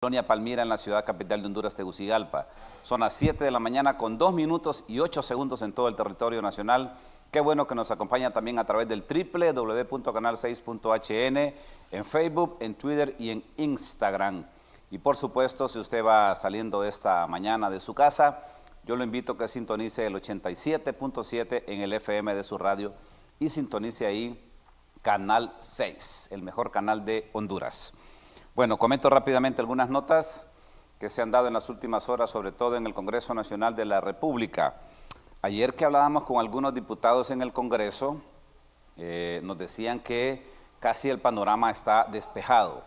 Colonia Palmira en la ciudad capital de Honduras, Tegucigalpa. Son las 7 de la mañana con 2 minutos y 8 segundos en todo el territorio nacional. Qué bueno que nos acompaña también a través del www.canal6.hn, en Facebook, en Twitter y en Instagram. Y por supuesto, si usted va saliendo esta mañana de su casa, yo lo invito a que sintonice el 87.7 en el FM de su radio y sintonice ahí Canal 6, el mejor canal de Honduras. Bueno, comento rápidamente algunas notas que se han dado en las últimas horas, sobre todo en el Congreso Nacional de la República. Ayer que hablábamos con algunos diputados en el Congreso, nos decían que casi el panorama está despejado.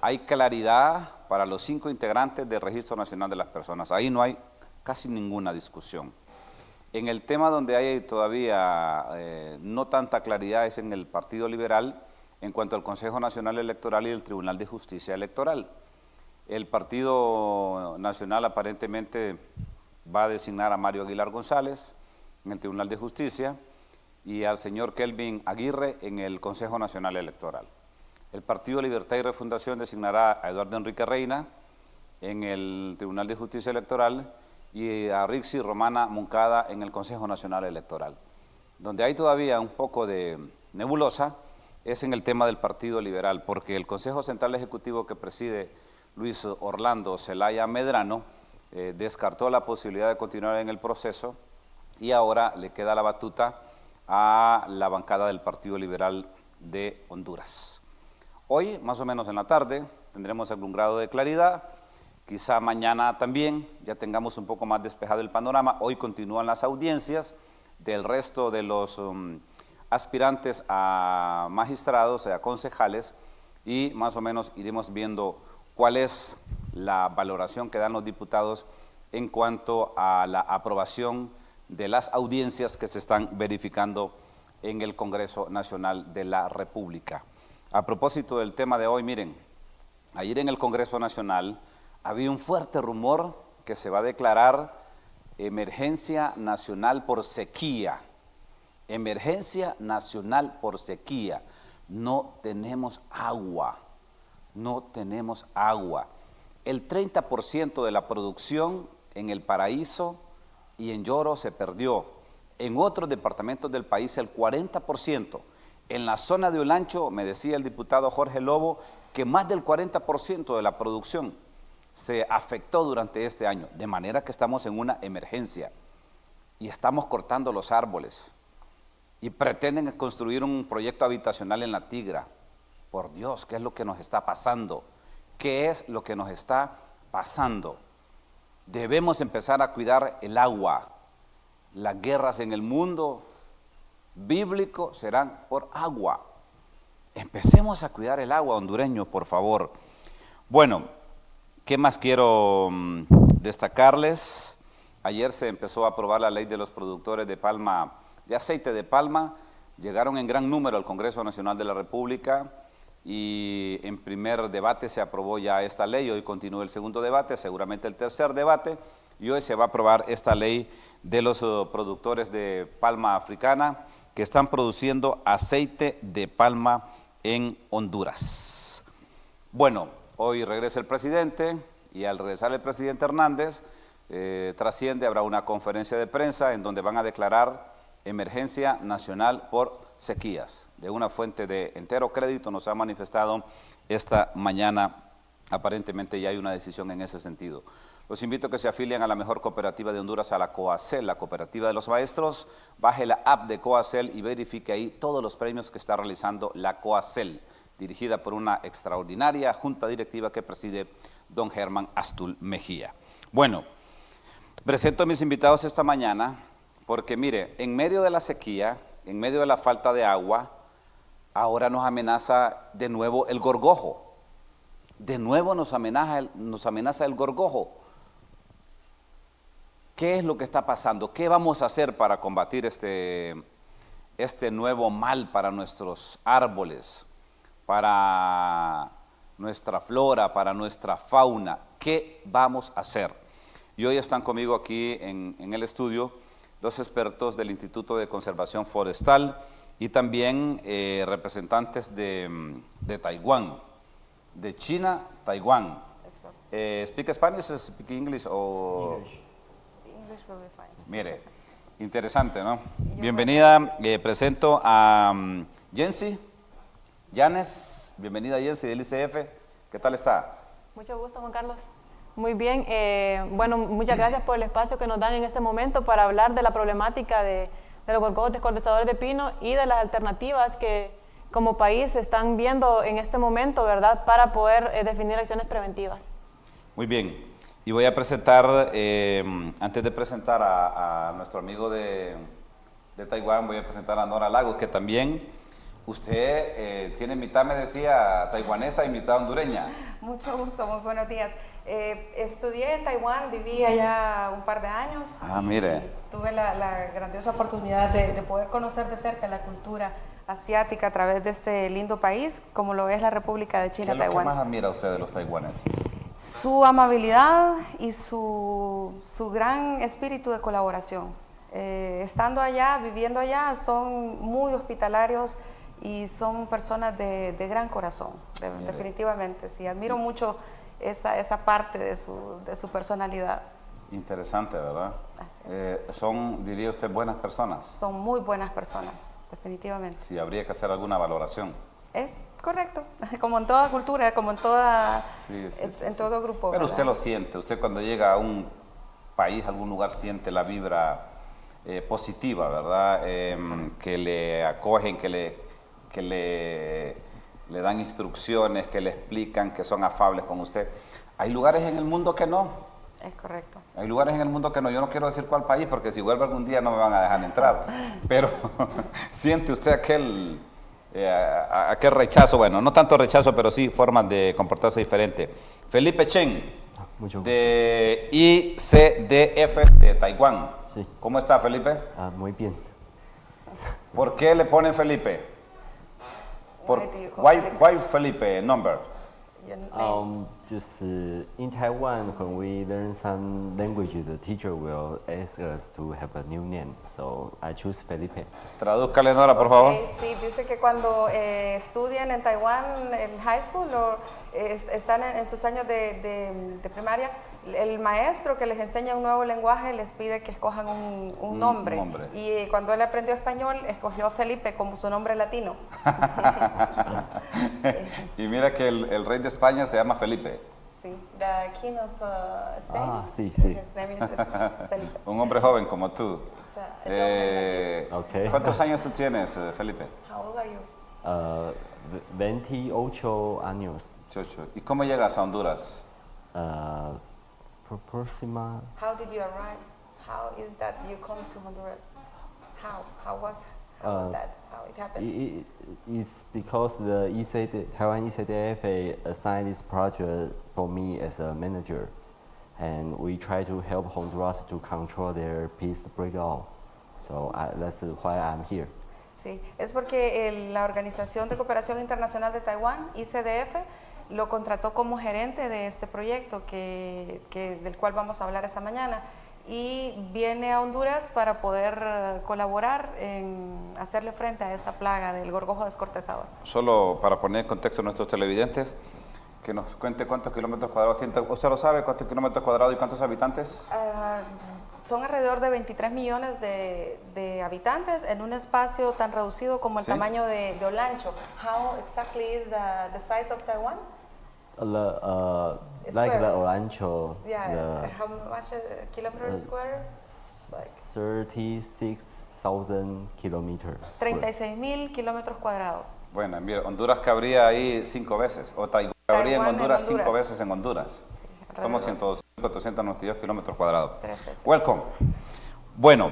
Hay claridad para los 5 integrantes del Registro Nacional de las Personas. Ahí no hay casi ninguna discusión. En el tema donde hay todavía no tanta claridad es en el Partido Liberal, en cuanto al Consejo Nacional Electoral y el Tribunal de Justicia Electoral. El Partido Nacional aparentemente va a designar a Mario Aguilar González en el Tribunal de Justicia y al señor Kelvin Aguirre en el Consejo Nacional Electoral. El Partido Libertad y Refundación designará a Eduardo Enrique Reina en el Tribunal de Justicia Electoral y a Rixi Romana Moncada en el Consejo Nacional Electoral. Donde hay todavía un poco de nebulosa es en el tema del Partido Liberal, porque el Consejo Central Ejecutivo que preside Luis Orlando Zelaya Medrano descartó la posibilidad de continuar en el proceso y ahora le queda la batuta a la bancada del Partido Liberal de Honduras. Hoy, más o menos en la tarde, tendremos algún grado de claridad, quizá mañana también ya tengamos un poco más despejado el panorama. Hoy continúan las audiencias del resto de los aspirantes a magistrados, a concejales, y más o menos iremos viendo cuál es la valoración que dan los diputados en cuanto a la aprobación de las audiencias que se están verificando en el Congreso Nacional de la República. A propósito del tema de hoy, miren, ayer en el Congreso Nacional había un fuerte rumor que se va a declarar emergencia nacional por sequía. Emergencia nacional por sequía. No tenemos agua, no tenemos agua. El 30% de la producción en El Paraíso y en Lloro se perdió. En otros departamentos del país el 40%. En la zona de Olancho, me decía el diputado Jorge Lobo, que más del 40% de la producción se afectó durante este año. De manera que estamos en una emergencia y estamos cortando los árboles. Y pretenden construir un proyecto habitacional en La Tigra. Por Dios, ¿qué es lo que nos está pasando? ¿Qué es lo que nos está pasando? Debemos empezar a cuidar el agua. Las guerras en el mundo bíblico serán por agua. Empecemos a cuidar el agua, hondureño, por favor. Bueno, ¿qué más quiero destacarles? Ayer se empezó a aprobar la ley de los productores de palma, de aceite de palma. Llegaron en gran número al Congreso Nacional de la República y en primer debate se aprobó ya esta ley. Hoy continúa el segundo debate, seguramente el tercer debate, y hoy se va a aprobar esta ley de los productores de palma africana que están produciendo aceite de palma en Honduras. Bueno, hoy regresa el presidente y al regresar el presidente Hernández trasciende, habrá una conferencia de prensa en donde van a declarar emergencia nacional por sequías. De una fuente de entero crédito nos ha manifestado esta mañana, aparentemente ya hay una decisión en ese sentido. Los invito a que se afilien a la mejor cooperativa de Honduras, a la COACEL, la cooperativa de los maestros. Baje la app de COACEL y verifique ahí todos los premios que está realizando la COACEL, dirigida por una extraordinaria junta directiva que preside don Germán Astul Mejía. Bueno, presento a mis invitados esta mañana porque mire, en medio de la sequía, en medio de la falta de agua, ahora nos amenaza de nuevo el gorgojo. De nuevo nos amenaza el gorgojo. ¿Qué es lo que está pasando? ¿Qué vamos a hacer para combatir este nuevo mal para nuestros árboles, para nuestra flora, para nuestra fauna? ¿Qué vamos a hacer? Y hoy están conmigo aquí en el estudio los expertos del Instituto de Conservación Forestal y también representantes de Taiwán, de China, Taiwán. Speak Spanish, speak English o... English will be fine. Mire, interesante, ¿no? Bienvenida, presento a Jensi, Yanes, bienvenida Jensi del ICF, ¿qué tal está? Mucho gusto, Juan Carlos. Muy bien, bueno, muchas gracias por el espacio que nos dan en este momento para hablar de la problemática de los gorgojos descortezadores de pino y de las alternativas que como país se están viendo en este momento, ¿verdad?, para poder definir acciones preventivas. Muy bien, y voy a presentar, antes de presentar a nuestro amigo de Taiwán, voy a presentar a Nora Lagos, que también usted tiene mitad, me decía, taiwanesa y mitad hondureña. Mucho gusto, muy buenos días. Estudié en Taiwán, viví allá un par de años. Mire. Y tuve la grandiosa oportunidad de poder conocer de cerca la cultura asiática a través de este lindo país, como lo es la República de China, ¿Qué es lo Taiwán. que más admira usted de los taiwaneses? Su amabilidad y su gran espíritu de colaboración. Estando allá, viviendo allá, son muy hospitalarios y son personas de gran corazón, definitivamente. Sí, admiro mucho esa parte de su personalidad. Interesante, ¿verdad? Así es. Son, diría usted, buenas personas. Son muy buenas personas, definitivamente. Sí, habría que hacer alguna valoración. Es correcto, como en toda cultura, como en toda Sí, todo grupo. Pero ¿verdad? usted lo siente, usted cuando llega a un país, a algún lugar, siente la vibra positiva, ¿verdad? Que le acogen, que le dan instrucciones, que le explican, que son afables con usted. Hay lugares en el mundo que no. Es correcto. Hay lugares en el mundo que no. Yo no quiero decir cuál país, porque si vuelvo algún día no me van a dejar entrar. Pero siente usted aquel rechazo, bueno, no tanto rechazo, pero sí formas de comportarse diferente. Felipe Chen, Mucho gusto. de ICDF de Taiwán. Sí. ¿Cómo está, Felipe? Muy bien. ¿Por qué le ponen Felipe? Why do you call Why, Felipe? why Felipe number? Your name. Just in Taiwan, when we learn some language, the teacher will ask us to have a new name. So I choose Felipe. Tradúzcale, Nora, por favor. Sí, dice que cuando estudian en Taiwán, en high school, o están en sus años de primaria, el maestro que les enseña un nuevo lenguaje les pide que escojan un nombre. Y cuando él aprendió español, escogió Felipe como su nombre latino. Sí. Y mira que el rey de España se llama Felipe. Sí, the king of Spain. Sí. His name is Felipe. Un hombre joven como tú. It's a young man. Okay. ¿Cuántos años tú tienes, Felipe? How old are you? 28 años. Chocho. ¿Y cómo llegas a Honduras? Próxima. How did you arrive? How is that you come to Honduras? How was that? How it happened? It's because the Taiwan ECDFA assigned this project for me as a manager, and we try to help Honduras to control their peace breakout. So that's why I'm here. Sí, es porque la Organización de Cooperación Internacional de Taiwán, ICDF, lo contrató como gerente de este proyecto del cual vamos a hablar esta mañana, y viene a Honduras para poder colaborar en hacerle frente a esa plaga del gorgojo descortezador. Solo para poner en contexto a nuestros televidentes, que nos cuente cuántos kilómetros cuadrados tiene. ¿Usted lo sabe cuántos kilómetros cuadrados y cuántos habitantes? Son alrededor de 23 millones de habitantes en un espacio tan reducido como el tamaño de Olancho. How exactly is the size of Taiwan? Like the Olancho. Yeah, how much kilometer square? 36,000 kilometers. 36,000 kilómetros cuadrados. Bueno, mira, Honduras cabría ahí 5 veces, o Taiwán cabría en Honduras 5 veces en Honduras. Somos 102.492 kilómetros cuadrados. Welcome. Bueno,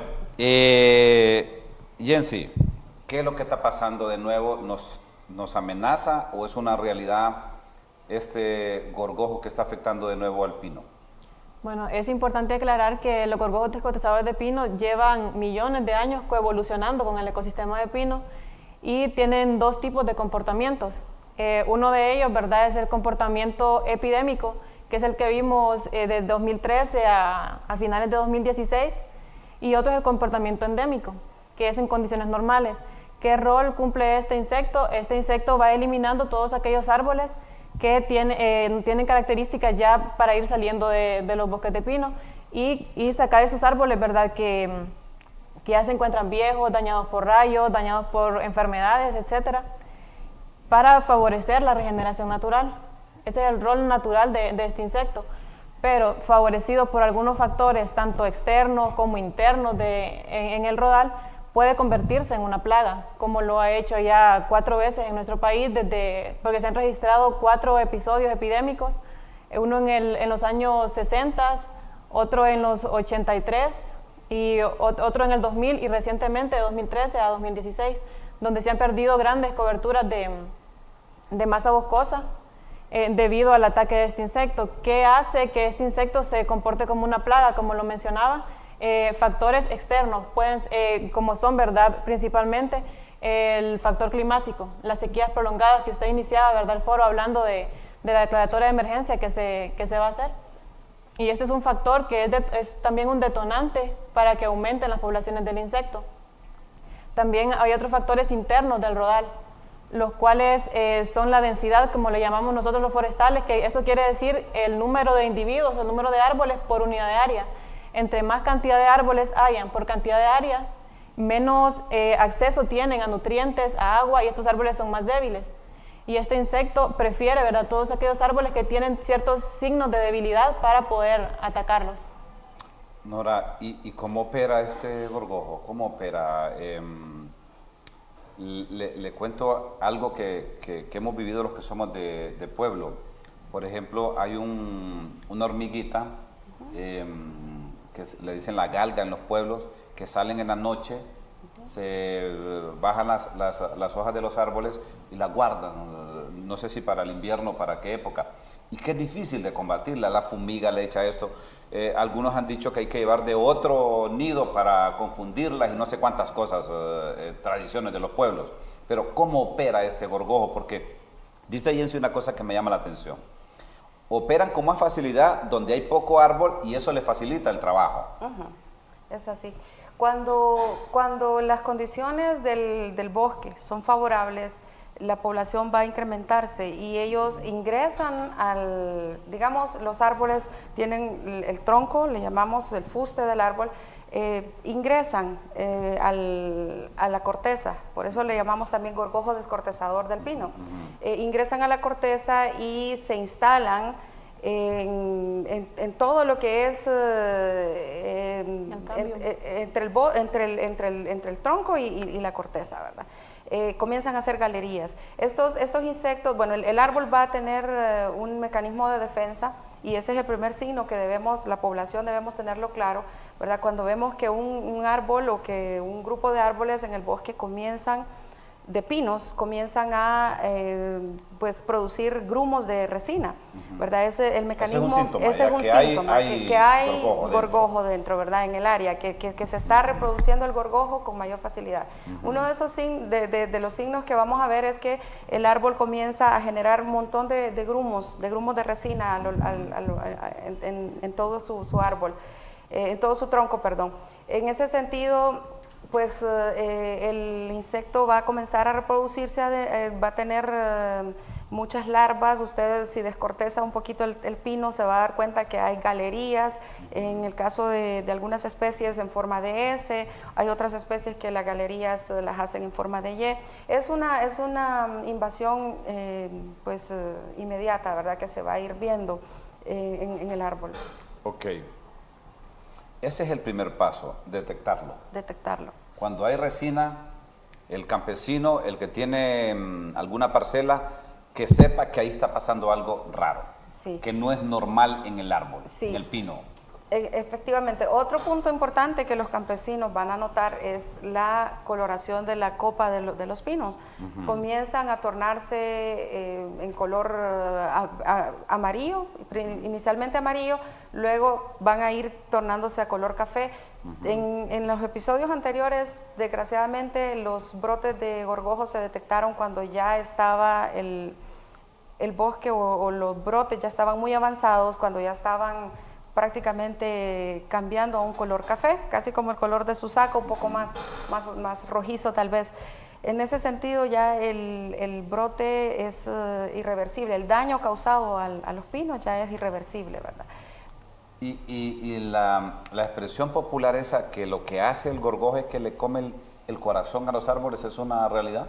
Jensi, ¿qué es lo que está pasando de nuevo? ¿Nos amenaza o es una realidad este gorgojo que está afectando de nuevo al pino? Bueno, es importante aclarar que los gorgojos descortezadores de pino llevan millones de años coevolucionando con el ecosistema de pino y tienen dos tipos de comportamientos. Uno de ellos, ¿verdad?, es el comportamiento epidémico, que es el que vimos de 2013 a finales de 2016, y otro es el comportamiento endémico, que es en condiciones normales. ¿Qué rol cumple este insecto? Este insecto va eliminando todos aquellos árboles que tienen características ya para ir saliendo de los bosques de pino y sacar esos árboles, ¿verdad?, que ya se encuentran viejos, dañados por rayos, dañados por enfermedades, etcétera, para favorecer la regeneración natural. Ese es el rol natural de este insecto, pero favorecido por algunos factores, tanto externos como internos en el rodal, puede convertirse en una plaga, como lo ha hecho ya 4 veces en nuestro país, porque se han registrado 4 episodios epidémicos, uno en los años 60, otro en los 83 y otro en el 2000 y recientemente de 2013 a 2016, donde se han perdido grandes coberturas de masa boscosa debido al ataque de este insecto. ¿Qué hace que este insecto se comporte como una plaga? Como lo mencionaba, factores externos, como son, ¿verdad?, principalmente el factor climático, las sequías prolongadas que usted iniciaba, ¿verdad?, el foro hablando de la declaratoria de emergencia que se va a hacer. Y este es un factor que es también un detonante para que aumenten las poblaciones del insecto. También hay otros factores internos del rodal, los cuales son la densidad, como le llamamos nosotros los forestales, que eso quiere decir el número de individuos, el número de árboles por unidad de área. Entre más cantidad de árboles hayan por cantidad de área, menos acceso tienen a nutrientes, a agua, y estos árboles son más débiles. Y este insecto prefiere, ¿verdad?, todos aquellos árboles que tienen ciertos signos de debilidad para poder atacarlos. Nora, ¿y cómo opera este gorgojo? ¿Cómo opera? Le cuento algo que hemos vivido los que somos de pueblo. Por ejemplo, hay una hormiguita que le dicen la galga en los pueblos, que salen en la noche, se bajan las hojas de los árboles y las guardan, no sé si para el invierno o para qué época, y que es difícil de combatirla. La fumiga le echa esto. Algunos han dicho que hay que llevar de otro nido para confundirlas y no sé cuántas cosas, tradiciones de los pueblos. Pero ¿cómo opera este gorgojo? Porque dice Jensi una cosa que me llama la atención. Operan con más facilidad donde hay poco árbol y eso le facilita el trabajo. Es así. Cuando las condiciones del bosque son favorables, la población va a incrementarse y ellos ingresan digamos, los árboles tienen el tronco, le llamamos el fuste del árbol, ingresan a la corteza, por eso le llamamos también gorgojo descortezador del pino. Ingresan a la corteza y se instalan en todo lo que es entre el tronco y la corteza, ¿verdad? Comienzan a hacer galerías. Estos insectos, bueno, el árbol va a tener un mecanismo de defensa y ese es el primer signo que la población debemos tenerlo claro, ¿verdad? Cuando vemos que un árbol o que un grupo de árboles en el bosque de pinos comienzan a pues producir grumos de resina, ¿verdad? Ese el mecanismo, ese es un síntoma, que hay gorgojo dentro, ¿verdad? En el área, que se está reproduciendo el gorgojo con mayor facilidad. Uno de esos de los signos que vamos a ver es que el árbol comienza a generar un montón de grumos de resina en todo su árbol, en todo su tronco, perdón. En ese sentido, pues el insecto va a comenzar a reproducirse, va a tener muchas larvas. Usted, si descorteza un poquito el pino, se va a dar cuenta que hay galerías. En el caso de algunas especies en forma de S, hay otras especies que las galerías las hacen en forma de Y. Es una invasión pues inmediata, ¿verdad?, que se va a ir viendo en el árbol. Ok. Ese es el primer paso, detectarlo. Detectarlo. Cuando hay resina, el campesino, el que tiene alguna parcela, que sepa que ahí está pasando algo raro, sí, que no es normal en el árbol, sí, en el pino. Efectivamente. Otro punto importante que los campesinos van a notar es la coloración de la copa de los pinos. Comienzan a tornarse en color amarillo, inicialmente amarillo, luego van a ir tornándose a color café. En los episodios anteriores, desgraciadamente, los brotes de gorgojo se detectaron cuando ya estaba el bosque o los brotes ya estaban muy avanzados, cuando ya estaban prácticamente cambiando a un color café, casi como el color de su saco, un poco más rojizo tal vez. En ese sentido ya el brote es irreversible, el daño causado a los pinos ya es irreversible, ¿verdad? Y la expresión popular esa que lo que hace el gorgojo es que le come el corazón a los árboles, ¿es una realidad?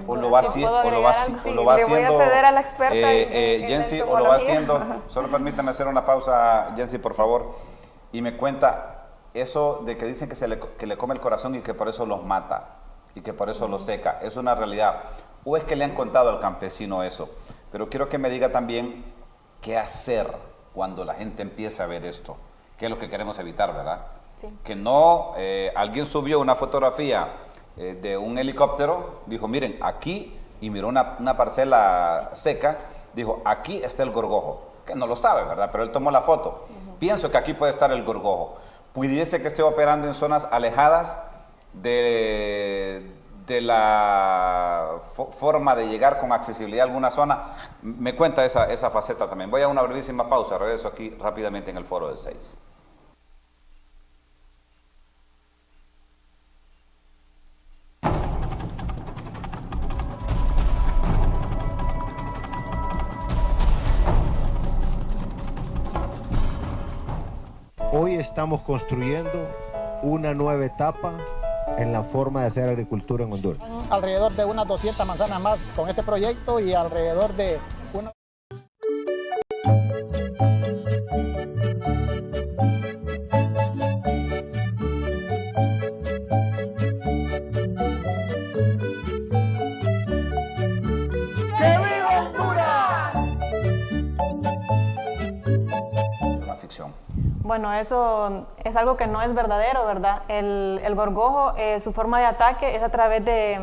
¿O lo va haciendo? Le voy a ceder a la experta Jensi, o lo va haciendo. Solo permítame hacer una pausa, Jensi, por favor. Y me cuenta eso de que dicen que le come el corazón y que por eso los mata y que por eso los seca. ¿Es una realidad? ¿O es que le han contado al campesino eso? Pero quiero que me diga también qué hacer cuando la gente empieza a ver esto. ¿Qué es lo que queremos evitar, verdad? Sí. Que no, alguien subió una fotografía de un helicóptero, dijo, miren, aquí, y miró una parcela seca, dijo, aquí está el gorgojo, que no lo sabe, ¿verdad? Pero él tomó la foto. Pienso que aquí puede estar el gorgojo. Pudiese que esté operando en zonas alejadas de la forma de llegar con accesibilidad a alguna zona. Me cuenta esa faceta también. Voy a una brevísima pausa, regreso aquí rápidamente en el foro del 6. Hoy estamos construyendo una nueva etapa en la forma de hacer agricultura en Honduras. Alrededor de unas 200 manzanas más con este proyecto y alrededor de una... Bueno, eso es algo que no es verdadero, ¿verdad? El gorgojo, su forma de ataque es a través de,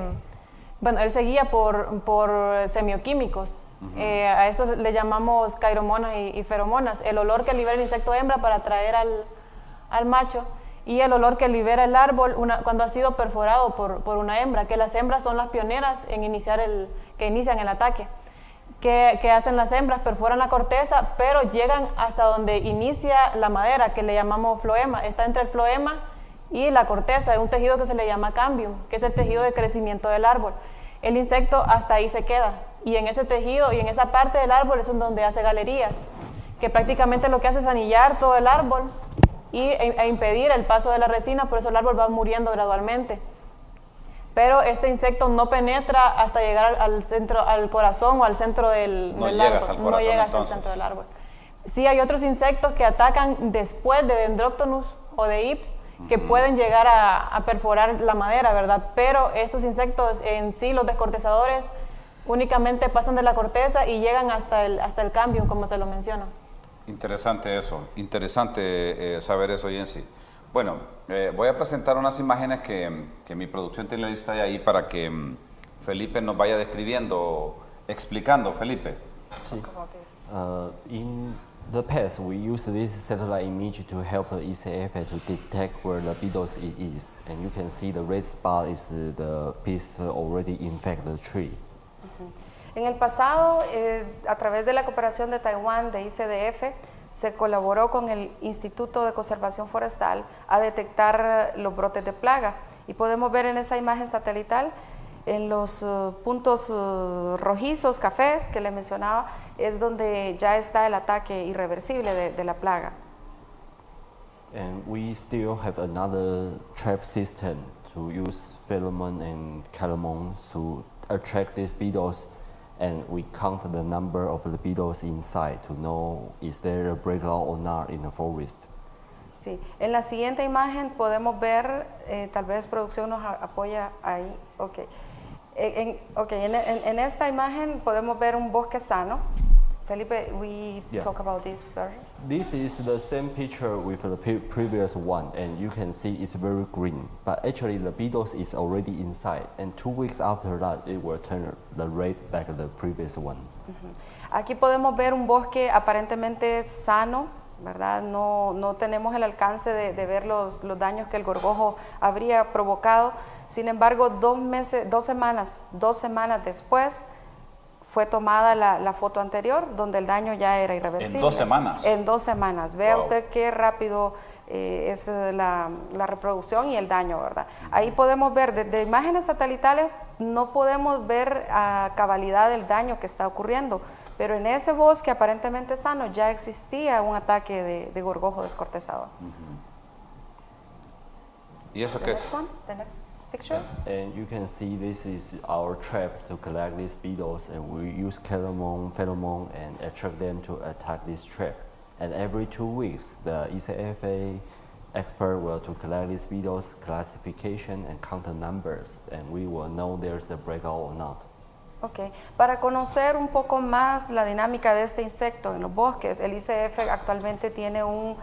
bueno, él se guía por semioquímicos. A esto le llamamos cairomonas y feromonas. El olor que libera el insecto hembra para atraer al macho y el olor que libera el árbol cuando ha sido perforado por una hembra, que las hembras son las pioneras en que inician el ataque. ¿Qué hacen las hembras? Perforan la corteza, pero llegan hasta donde inicia la madera, que le llamamos floema. Está entre el floema y la corteza, es un tejido que se le llama cambium, que es el tejido de crecimiento del árbol. El insecto hasta ahí se queda, y en ese tejido y en esa parte del árbol es donde hace galerías, que prácticamente lo que hace es anillar todo el árbol e impedir el paso de la resina, por eso el árbol va muriendo gradualmente. Pero este insecto no penetra hasta llegar al centro, al corazón o al centro del árbol. No llega hasta el centro del árbol. Sí hay otros insectos que atacan después de Dendroctonus o de Ips, que pueden llegar a perforar la madera, ¿verdad? Pero estos insectos en sí, los descortezadores, únicamente pasan de la corteza y llegan hasta el cambium, como se lo menciona. Interesante eso, interesante saber eso, Jensi. Bueno, voy a presentar unas imágenes que mi producción tiene lista ahí para que Felipe nos vaya describiendo, explicando. Felipe. Sí. In the past, we use this satellite image to help the ECF to detect where the beetles is. And you can see the red spot is the pest already infect the tree. En el pasado, a través de la cooperación de Taiwán, de ICDF, se colaboró con el Instituto de Conservación Forestal a detectar los brotes de plaga. Y podemos ver en esa imagen satelital, en los puntos rojizos, cafés que le mencionaba, es donde ya está el ataque irreversible de la plaga. And we still have another trap system to use pheromone and pheromones to attract these beetles. And we count the number of the beetles inside to know is there a breakout or not in the forest. Sí, en la siguiente imagen podemos ver, tal vez producción nos apoya ahí, ok. En esta imagen podemos ver un bosque sano. Felipe, we talk about this better. This is the same picture with the previous one, and you can see it's very green. But actually, the beetles is already inside, and 2 weeks after that, it will turn the red like the previous one. Aquí podemos ver un bosque aparentemente sano, ¿verdad? No tenemos el alcance de ver los daños que el gorgojo habría provocado. Sin embargo, 2 semanas después, fue tomada la foto anterior, donde el daño ya era irreversible. ¿En 2 semanas? En 2 semanas. Vea Wow. usted qué rápido es la reproducción y el daño, ¿verdad? Ahí podemos ver, desde imágenes satelitales no podemos ver a cabalidad el daño que está ocurriendo, pero en ese bosque aparentemente sano ya existía un ataque de gorgojo descortezador. ¿Y eso The qué next es? one, the next picture. And you can see this is our trap to collect these beetles, and we use pheromone and attract them to attack this trap. And every 2 weeks, the ECFA expert will to collect these beetles, classification and counter numbers, and we will know there's a breakout or not. Ok, para conocer un poco más la dinámica de este insecto en los bosques, el ICF actualmente tiene un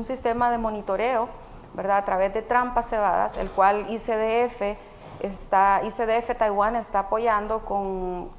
sistema de monitoreo, ¿verdad? A través de trampas cebadas, el cual ICDF Taiwán está apoyando con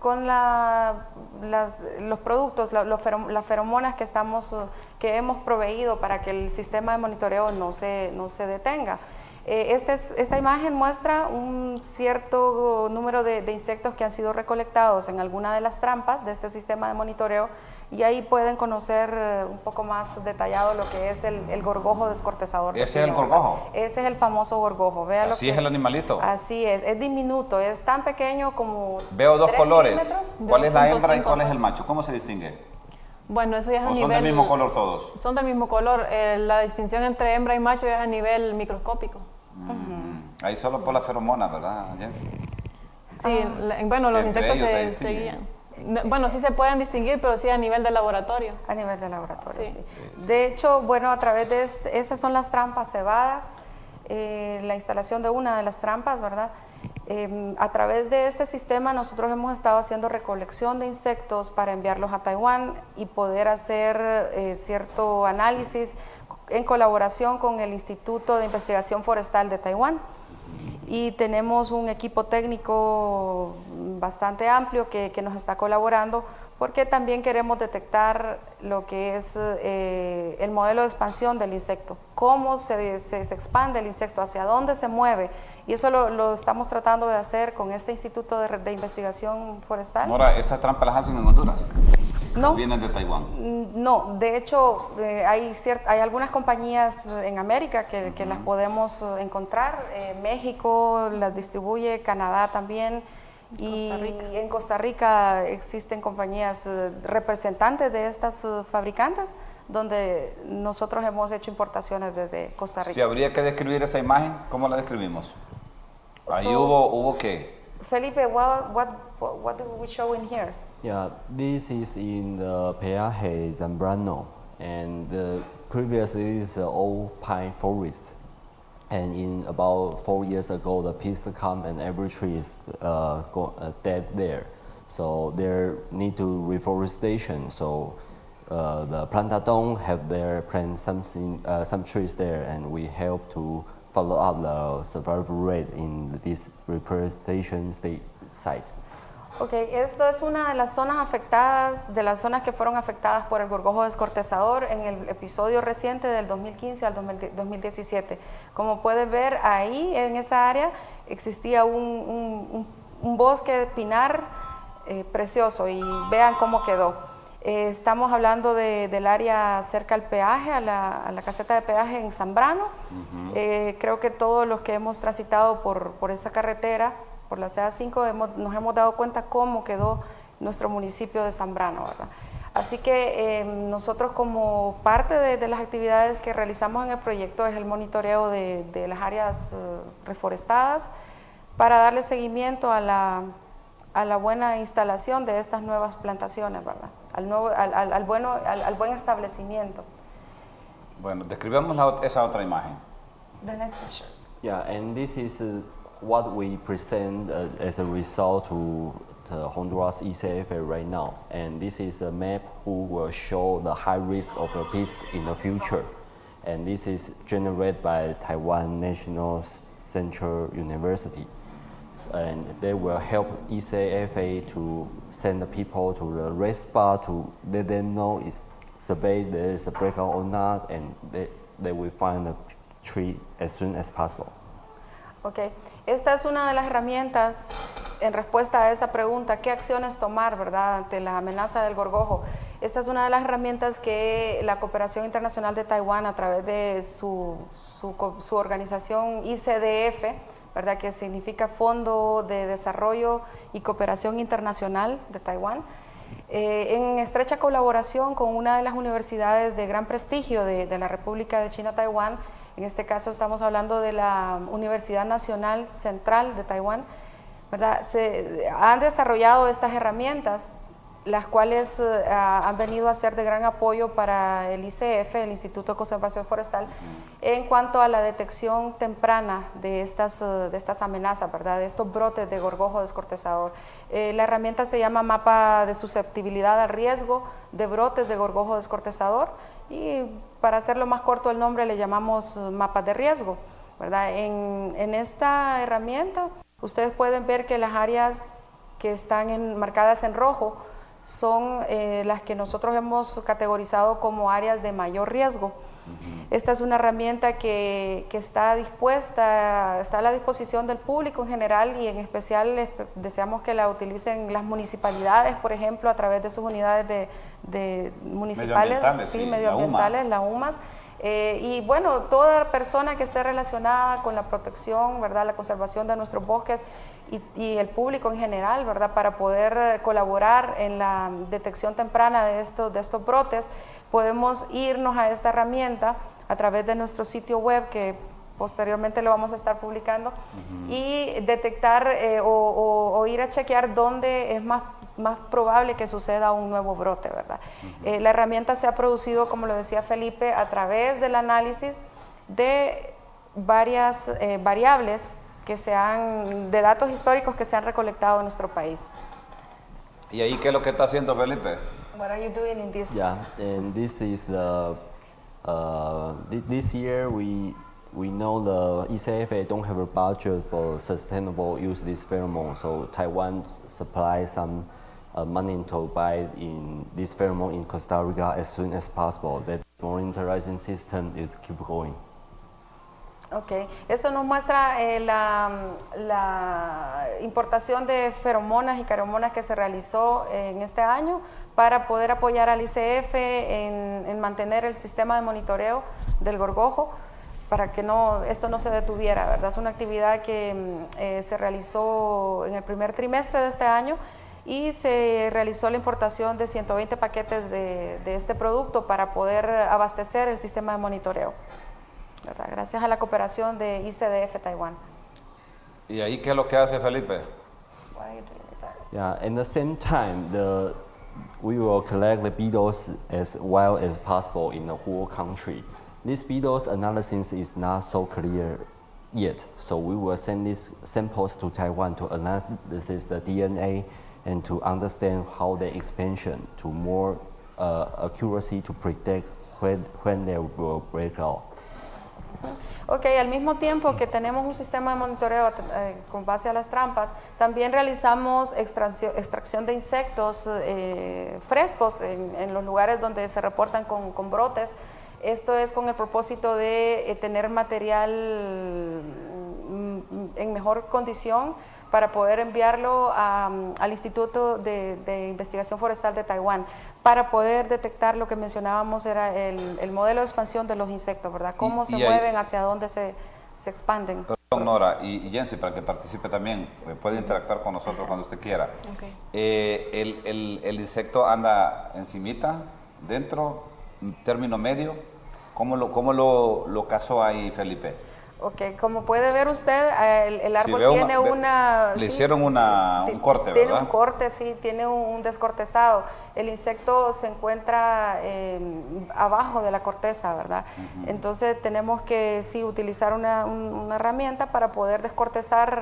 los productos, las feromonas que hemos proveído para que el sistema de monitoreo no se detenga. Esta imagen muestra un cierto número de insectos que han sido recolectados en alguna de las trampas de este sistema de monitoreo, y ahí pueden conocer un poco más detallado lo que es el gorgojo descortezador. de ¿Ese es el pino. gorgojo? Ese es el famoso gorgojo. Vea Así es el animalito. Así es diminuto, es tan pequeño como Veo 2 3 colores. milímetros. ¿Cuál es la 2.5 hembra y cuál es el macho? ¿Cómo se distingue? Bueno, eso ya es a ¿O nivel... son del mismo color todos? Son del mismo color. La distinción entre hembra y macho es a nivel microscópico. Ahí solo por la feromona, ¿verdad, Jensi? Sí, bueno, los Que entre insectos ellos se se distinguen. guían. Bueno, sí se pueden distinguir, pero sí a nivel de laboratorio. A nivel de laboratorio, Sí. sí. De hecho, bueno, a través de esas son las trampas cebadas, la instalación de una de las trampas, ¿verdad? A través de este sistema nosotros hemos estado haciendo recolección de insectos para enviarlos a Taiwán y poder hacer cierto análisis en colaboración con el Instituto de Investigación Forestal de Taiwán. Y tenemos un equipo técnico bastante amplio que nos está colaborando, porque también queremos detectar lo que es el modelo de expansión del insecto, cómo se expande el insecto, hacia dónde se mueve, y eso lo estamos tratando de hacer con este Instituto de Investigación Forestal. Ahora, ¿estas trampas las hacen en Honduras? No. ¿O vienen de Taiwán? No, de hecho hay algunas compañías en América que las podemos encontrar. México las distribuye, Canadá también, y en Costa Rica existen compañías representantes de estas fabricantes, donde nosotros hemos hecho importaciones desde Costa Rica. Si habría que describir esa imagen, ¿cómo la describimos? Ahí So- hubo ¿qué? Felipe, what do we show in here? Yeah, this is in the Peaje Zambrano, and previously it's an old pine forest. And in about 4 years ago, the pests come and every tree is dead there. So there need to reforestation. So the Plantadon have their plant some trees there, and we help to follow up the survival rate in this reforestation site. Ok, esto es una de las zonas afectadas, de las zonas que fueron afectadas por el gorgojo descortezador en el episodio reciente del 2015 al 2017. Como pueden ver ahí, en esa área, existía un bosque de pinar precioso, y vean cómo quedó. Estamos hablando del área cerca al peaje, a la caseta de peaje en Zambrano. Creo que todos los que hemos transitado por esa carretera, por la CA5, nos hemos dado cuenta cómo quedó nuestro municipio de Zambrano, ¿verdad? Así que nosotros, como parte de las actividades que realizamos en el proyecto, es el monitoreo de las áreas reforestadas para darle seguimiento a la buena instalación de estas nuevas plantaciones, ¿verdad? Al buen establecimiento. Bueno, describamos esa otra imagen. The next picture. Yeah, and this is what we present as a result to the Honduras ECFA right now. And this is a map who will show the high risk of the pest in the future. And this is generated by Taiwan National Central University. And they will help ECFA to send the people to the red spot to let them know if survey there is a breakout or not, and they will find the tree as soon as possible. Ok, esta es una de las herramientas en respuesta a esa pregunta, ¿qué acciones tomar, verdad, ante la amenaza del gorgojo? Esta es una de las herramientas que la Cooperación Internacional de Taiwán, a través de su organización ICDF, ¿verdad?, que significa Fondo de Desarrollo y Cooperación Internacional de Taiwán, en estrecha colaboración con una de las universidades de gran prestigio de la República de China, Taiwán. En este caso estamos hablando de la Universidad Nacional Central de Taiwán, ¿verdad? Se han desarrollado estas herramientas, las cuales han venido a ser de gran apoyo para el ICF, el Instituto de Conservación Forestal, en cuanto a la detección temprana de estas amenazas, ¿verdad?, de estos brotes de gorgojo descortezador. La herramienta se llama Mapa de Susceptibilidad al Riesgo de Brotes de Gorgojo Descortezador, y para hacerlo más corto el nombre le llamamos mapas de riesgo, ¿verdad? En esta herramienta ustedes pueden ver que las áreas que están marcadas en rojo son las que nosotros hemos categorizado como áreas de mayor riesgo. Esta es una herramienta que está dispuesta, está a la disposición del público en general, y en especial deseamos que la utilicen las municipalidades, por ejemplo, a través de sus unidades de municipales, medioambientales, las UMAS. Y bueno, toda persona que esté relacionada con la protección, ¿verdad?, la conservación de nuestros bosques, y el público en general, ¿verdad?, para poder colaborar en la detección temprana de estos brotes, podemos irnos a esta herramienta a través de nuestro sitio web, que posteriormente lo vamos a estar publicando, y detectar o ir a chequear dónde es más probable que suceda un nuevo brote, ¿verdad? La herramienta se ha producido, como lo decía Felipe, a través del análisis de varias variables de datos históricos que se han recolectado en nuestro país. ¿Y ahí qué es lo que está haciendo Felipe? What are you doing in this? Yeah, and this is this year we know the ECFA don't have a budget for sustainable use of this pheromone, so Taiwan supplies some money to buy in this pheromone in Costa Rica as soon as possible. That monitoring system is keep going. Ok, eso nos muestra la importación de feromonas y caromonas que se realizó en este año para poder apoyar al ICF en mantener el sistema de monitoreo del gorgojo, para que esto no se detuviera, ¿verdad? Es una actividad que se realizó en el primer trimestre de este año, y se realizó la importación de 120 paquetes de este producto para poder abastecer el sistema de monitoreo, ¿verdad?, gracias a la cooperación de ICDF Taiwán. ¿Y ahí qué es lo que hace Felipe? Yeah, at the same time, we will collect the beetles as well as possible in the whole country. This beetles analysis is not so clear yet, so we will send these samples to Taiwan to analyze the DNA and to understand how the expansion to more accuracy to predict when they will break out. Ok, al mismo tiempo que tenemos un sistema de monitoreo con base a las trampas, también realizamos extracción de insectos frescos en los lugares donde se reportan con brotes. Esto es con el propósito de tener material en mejor condición para poder enviarlo al Instituto de Investigación Forestal de Taiwán, para poder detectar lo que mencionábamos, era el modelo de expansión de los insectos, ¿verdad? Cómo se mueven, hacia dónde se expanden. Perdón, Nora, y Jensi, para que participe también, puede interactuar con nosotros cuando usted quiera. Okay. El insecto anda encimita, dentro, término medio. ¿Cómo lo cazó ahí Felipe? Ok, como puede ver usted, el árbol tiene le hicieron un corte, ¿verdad? Tiene un corte, sí, tiene un descortezado. El insecto se encuentra abajo de la corteza, ¿verdad? Entonces tenemos que, sí, utilizar una herramienta para poder descortezar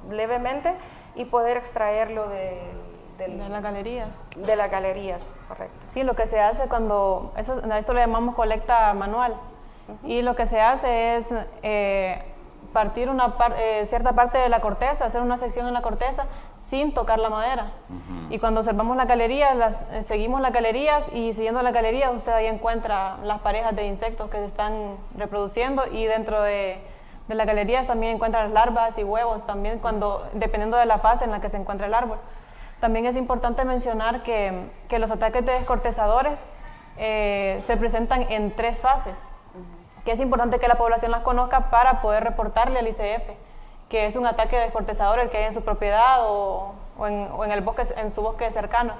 levemente y poder extraerlo de las galerías. De las galerías, correcto. Sí, lo que se hace esto le llamamos colecta manual. Y lo que se hace es partir cierta parte de la corteza, hacer una sección en la corteza sin tocar la madera. Y cuando observamos las galerías, seguimos las galerías, y siguiendo las galerías usted ahí encuentra las parejas de insectos que se están reproduciendo, y dentro de de las galerías también encuentran larvas y huevos, también dependiendo de la fase en la que se encuentra el árbol. También es importante mencionar que los ataques de descortezadores se presentan en 3 fases, que es importante que la población las conozca para poder reportarle al ICF, que es un ataque de descortezador el que hay en su propiedad o en el bosque, en su bosque cercano.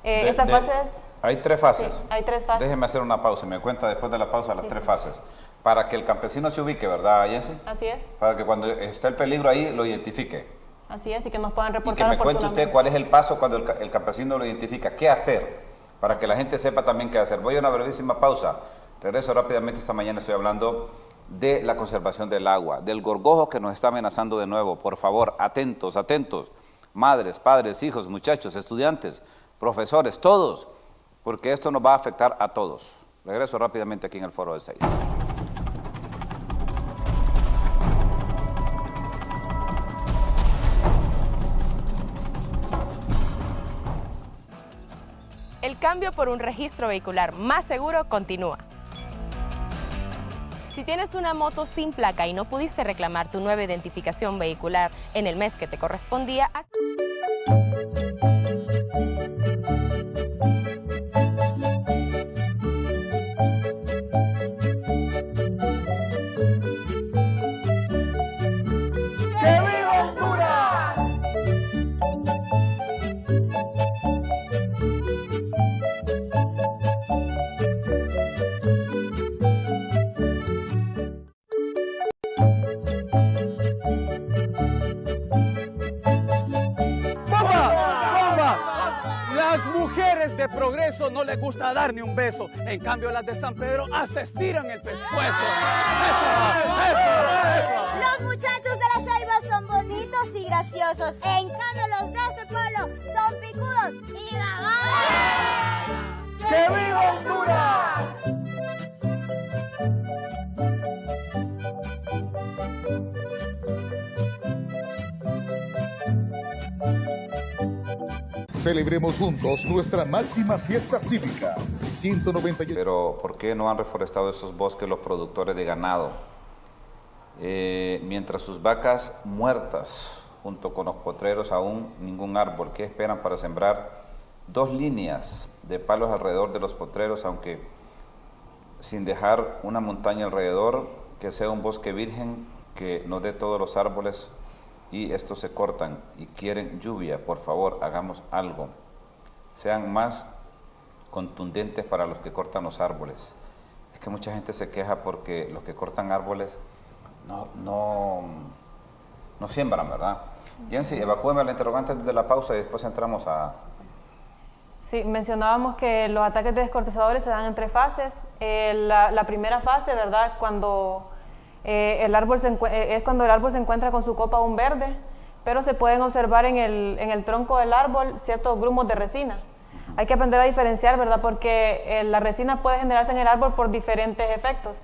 Estas fases... Hay 3 fases. Sí, hay 3 fases. Déjeme hacer una pausa y me cuenta después de la pausa las 3 fases. Para que el campesino se ubique, ¿verdad, Jensi? Así es. Para que cuando esté el peligro ahí lo identifique. Así es, y que nos puedan Y reportar. que me cuente usted cuál es el paso cuando el campesino lo identifica. ¿Qué hacer? Para que la gente sepa también qué hacer. Voy a una brevísima pausa. Regreso rápidamente. Esta mañana estoy hablando de la conservación del agua, del gorgojo que nos está amenazando de nuevo. Por favor, atentos, atentos. Madres, padres, hijos, muchachos, estudiantes, profesores, todos. Porque esto nos va a afectar a todos. Regreso rápidamente aquí en el Foro de 6. El cambio por un registro vehicular más seguro continúa. Si tienes una moto sin placa y no pudiste reclamar tu nueva identificación vehicular en el mes que te correspondía, Las mujeres de Progreso no les gusta dar ni un beso. En cambio, las de San Pedro hasta estiran el pescuezo. ¡Eso! Los muchachos de la Ceiba son bonitos y graciosos. En cambio, los de este pueblo son picudos y babones. ¡Que viva Honduras! Celebremos juntos nuestra máxima fiesta cívica, 198. Pero, ¿por qué no han reforestado esos bosques los productores de ganado? Mientras sus vacas muertas, junto con los potreros, aún ningún árbol. ¿Qué esperan para sembrar 2 líneas de palos alrededor de los potreros, aunque sin dejar una montaña alrededor, que sea un bosque virgen, que nos dé todos los árboles? Y estos se cortan y quieren lluvia. Por favor, hagamos algo. Sean más contundentes para los que cortan los árboles. Es que mucha gente se queja porque los que cortan árboles no siembran, ¿verdad? Jensi, evacúeme la interrogante desde la pausa y después entramos a... Sí, mencionábamos que los ataques de descortezadores se dan en 3 fases. La primera fase, ¿verdad? Cuando... es cuando el árbol se encuentra con su copa aún verde, pero se pueden observar en el tronco del árbol ciertos grumos de resina. Hay que aprender a diferenciar, ¿verdad? Porque la resina puede generarse en el árbol por diferentes efectos.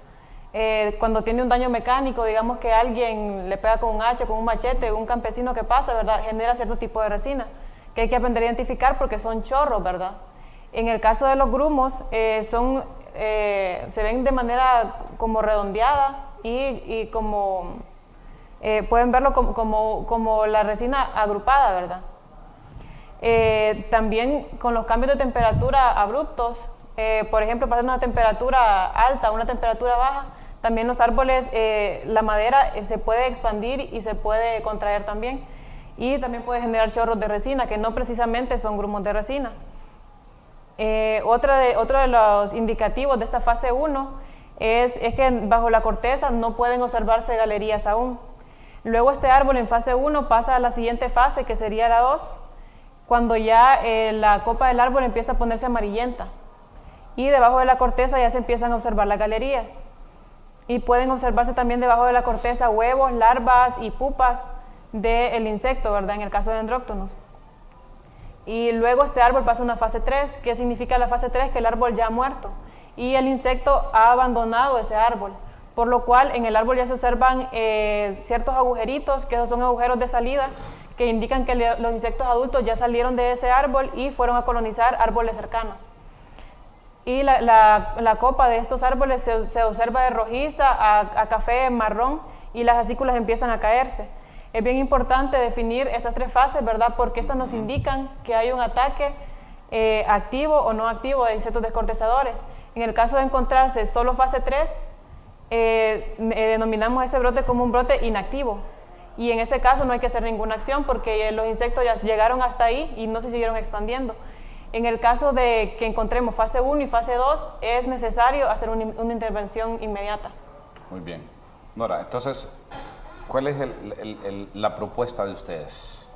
Cuando tiene un daño mecánico, digamos que alguien le pega con un hacha, con un machete, un campesino que pasa, ¿verdad? Genera cierto tipo de resina, que hay que aprender a identificar porque son chorros, ¿verdad? En el caso de los grumos, se ven de manera como redondeada, y como pueden verlo como la resina agrupada, ¿verdad? También con los cambios de temperatura abruptos, por ejemplo, pasar de una temperatura alta a una temperatura baja, también los árboles, la madera se puede expandir y se puede contraer también, y también puede generar chorros de resina, que no precisamente son grumos de resina. Otro de los indicativos de esta fase 1 es que bajo la corteza no pueden observarse galerías aún. Luego este árbol en fase 1 pasa a la siguiente fase, que sería la 2, cuando ya la copa del árbol empieza a ponerse amarillenta y debajo de la corteza ya se empiezan a observar las galerías. Y pueden observarse también debajo de la corteza huevos, larvas y pupas del insecto, ¿verdad? En el caso de Dendroctonus. Y luego este árbol pasa a una fase 3. ¿Qué significa la fase 3? Que el árbol ya ha muerto y el insecto ha abandonado ese árbol, por lo cual en el árbol ya se observan ciertos agujeritos, que esos son agujeros de salida, que indican que los insectos adultos ya salieron de ese árbol y fueron a colonizar árboles cercanos. Y la copa de estos árboles se observa de rojiza a café marrón, y las acículas empiezan a caerse. Es bien importante definir estas 3 fases, ¿verdad? Porque estas nos indican que hay un ataque activo o no activo de insectos descortezadores. En el caso de encontrarse solo fase 3, denominamos ese brote como un brote inactivo. Y en ese caso no hay que hacer ninguna acción porque los insectos ya llegaron hasta ahí y no se siguieron expandiendo. En el caso de que encontremos fase 1 y fase 2, es necesario hacer una intervención inmediata. Muy bien. Nora, entonces, ¿cuál es la propuesta de ustedes?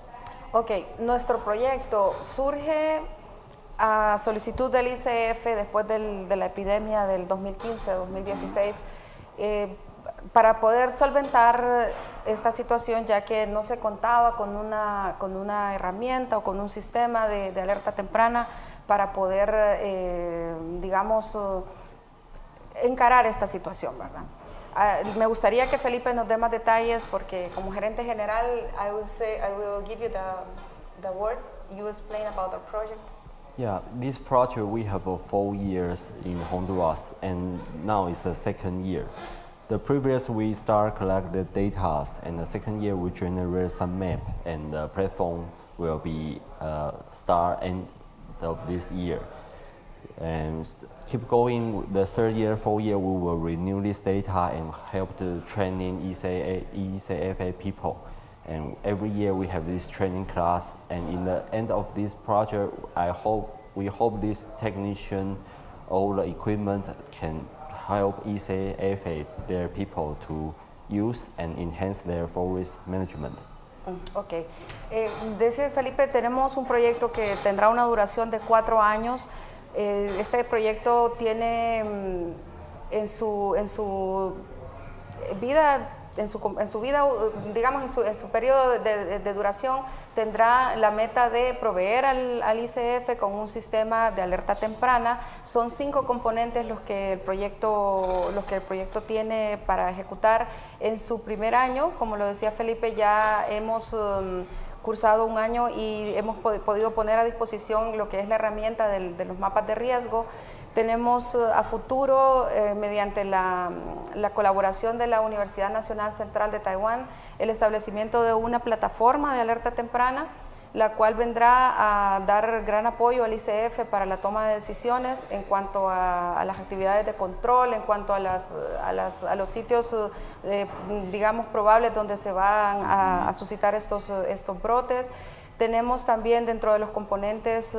Ok, nuestro proyecto surge a solicitud del ICF después de la epidemia del 2015-2016 para poder solventar esta situación, ya que no se contaba con una herramienta o con un sistema de alerta temprana para poder, digamos, encarar esta situación, ¿verdad? Me gustaría que Felipe nos dé más detalles porque como gerente general, I will give you the word. You explain about our project. Yeah, this project we have 4 years in Honduras, and now it's the 2nd year. The previous we start collect the data, and the 2nd year we generate some map, and the platform will be start end of this year. And keep going. The 3rd year, 4th year, we will renew this data and help the training ECFA people. And every year we have this training class. And in the end of this project, we hope this technician, all the equipment can help ECFA their people to use and enhance their forest management. Ok. Dice Felipe, tenemos un proyecto que tendrá una duración de 4 años. Este proyecto tiene en su vida, digamos, en su periodo de duración, tendrá la meta de proveer al ICF con un sistema de alerta temprana. Son 5 componentes los que el proyecto tiene para ejecutar. En su primer año, como lo decía Felipe, ya hemos cursado un año y hemos podido poner a disposición lo que es la herramienta de los mapas de riesgo. Tenemos a futuro, mediante la colaboración de la Universidad Nacional Central de Taiwán, el establecimiento de una plataforma de alerta temprana, la cual vendrá a dar gran apoyo al ICF para la toma de decisiones en cuanto a las actividades de control, en cuanto a los sitios, digamos, probables donde se van a suscitar estos brotes. Tenemos también dentro de los componentes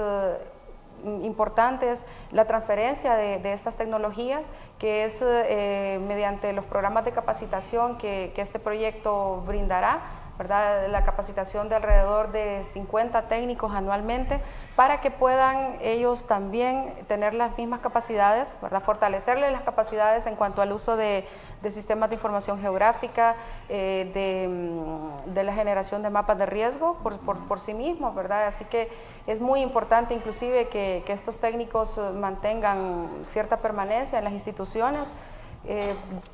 importantes la transferencia de estas tecnologías, que es mediante los programas de capacitación que este proyecto brindará, ¿verdad? La capacitación de alrededor de 50 técnicos anualmente para que puedan ellos también tener las mismas capacidades, ¿verdad? Fortalecerles las capacidades en cuanto al uso de sistemas de información geográfica, de la generación de mapas de riesgo por sí mismos, ¿verdad? Así que es muy importante inclusive que estos técnicos mantengan cierta permanencia en las instituciones,